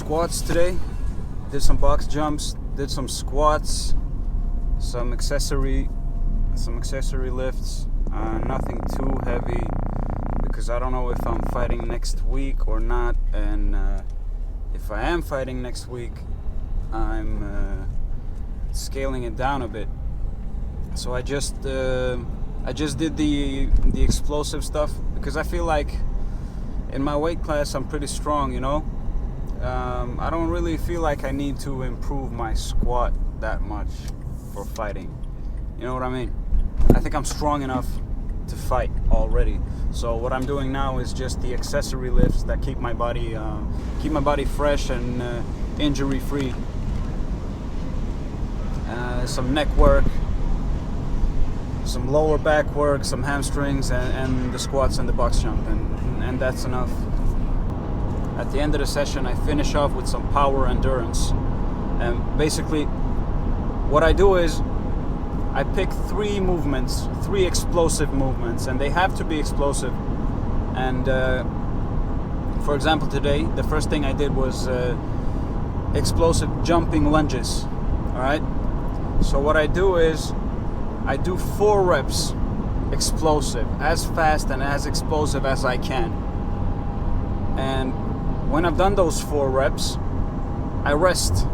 squats today, did some box jumps, did some squats, some accessory lifts, nothing too heavy because I don't know if I'm fighting next week or not, and if I am fighting next week, I'm scaling it down a bit. So I just did the explosive stuff because I feel like in my weight class I'm pretty strong, you know. I don't really feel like I need to improve my squat that much for fighting. You know what I mean? I think I'm strong enough to fight already. So what I'm doing now is just the accessory lifts that keep my body fresh and injury free. Some neck work, some lower back work, some hamstrings, and the squats and the box jump, and that's enough. At the end of the session, I finish off with some power endurance. And basically, what I do is I pick three explosive movements, and they have to be explosive. And for example, today, the first thing I did was explosive jumping lunges. All right. So what I do is I do 4 reps explosive, as fast and as explosive as I can. And when I've done those 4 reps, I rest.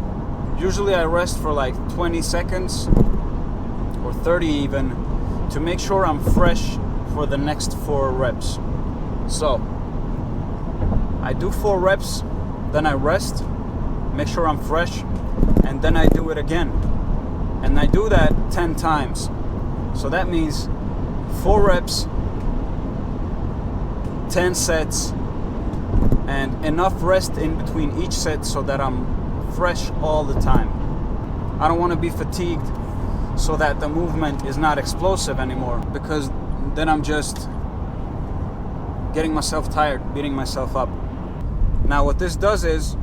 Usually I rest for like 20 seconds or 30 even to make sure I'm fresh for the next 4 reps. So I do 4 reps, then I rest, make sure I'm fresh, and then I do it again. And I do that 10 times. So that means 4 reps, 10 sets, and enough rest in between each set so that I'm fresh all the time. I don't want to be fatigued so that the movement is not explosive anymore, because then I'm just getting myself tired, beating myself up. Now what this does is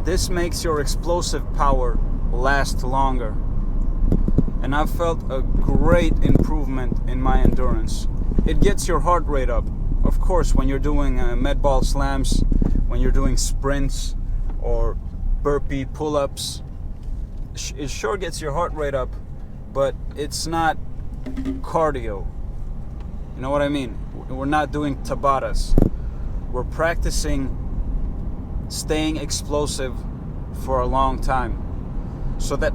this makes your explosive power last longer. And I've felt a great improvement in my endurance. It gets your heart rate up. Of course, when you're doing med ball slams, when you're doing sprints or burpee pull-ups, it sure gets your heart rate up, but it's not cardio. You know what I mean? We're not doing Tabatas. We're practicing staying explosive for a long time, so that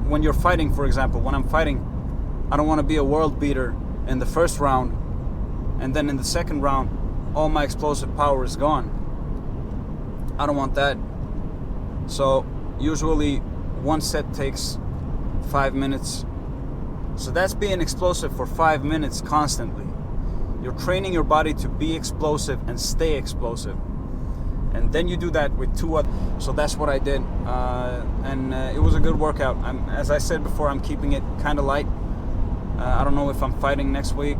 when you're fighting, for example, when I'm fighting, I don't want to be a world beater in the first round, and then in the second round, all my explosive power is gone. I don't want that. So usually one set takes 5 minutes. So that's being explosive for 5 minutes constantly. You're training your body to be explosive and stay explosive. And then you do that with 2 other. So that's what I did, and it was a good workout. As I said before, I'm keeping it kind of light. I don't know if I'm fighting next week,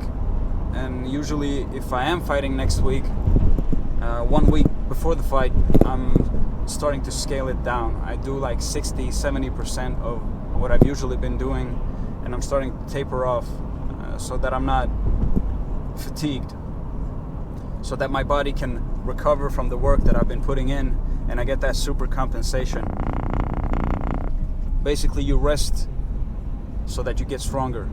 and usually if I am fighting next week, 1 week before the fight, I'm starting to scale it down. I do like 60-70% of what I've usually been doing, and I'm starting to taper off so that I'm not fatigued, so that my body can recover from the work that I've been putting in, and I get that super compensation. Basically, you rest so that you get stronger.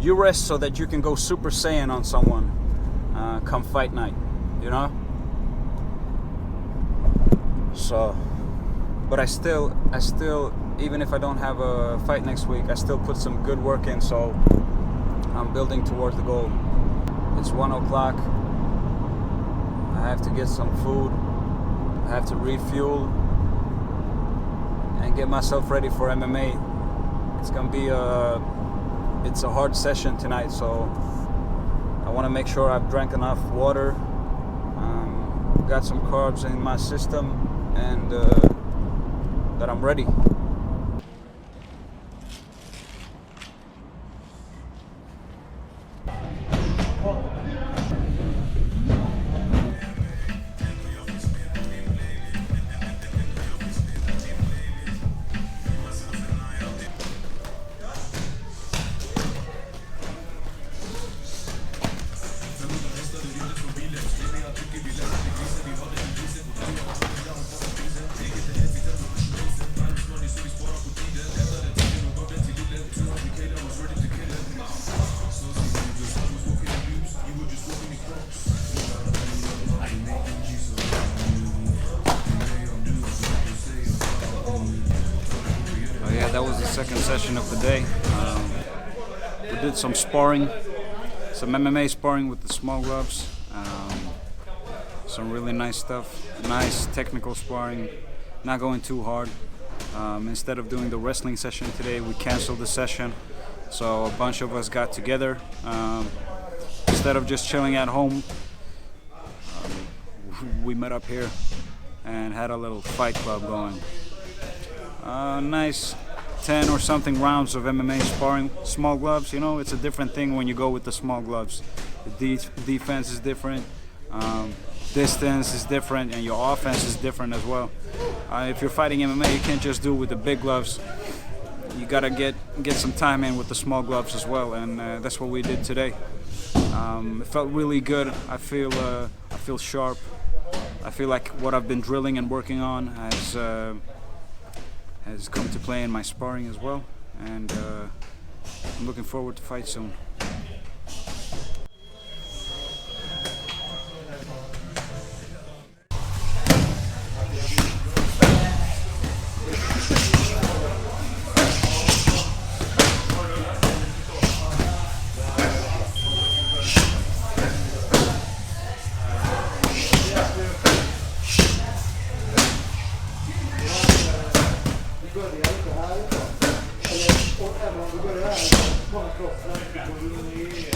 You rest so that you can go Super Saiyan on someone come fight night, you know? So, but I still, even if I don't have a fight next week, I still put some good work in, so I'm building towards the goal. It's 1 o'clock. I have to get some food. I have to refuel and get myself ready for MMA. It's gonna be it's a hard session tonight, so I want to make sure I've drank enough water, got some carbs in my system, and that I'm ready. session of the day. We did some sparring, some MMA sparring with the small gloves. Some really nice stuff, nice technical sparring, not going too hard. Instead of doing the wrestling session today, we canceled the session. So a bunch of us got together. Instead of just chilling at home, we met up here and had a little fight club going. Nice 10 or something rounds of MMA sparring, small gloves. You know, it's a different thing when you go with the small gloves. The defense is different, distance is different, and your offense is different as well. If you're fighting MMA, you can't just do it with the big gloves. You gotta get some time in with the small gloves as well, and that's what we did today. It felt really good. I feel sharp. I feel like what I've been drilling and working on has come to play in my sparring as well, and I'm looking forward to fight soon. Vi börjar här. Och även om vi börjar här, kommer kroppen.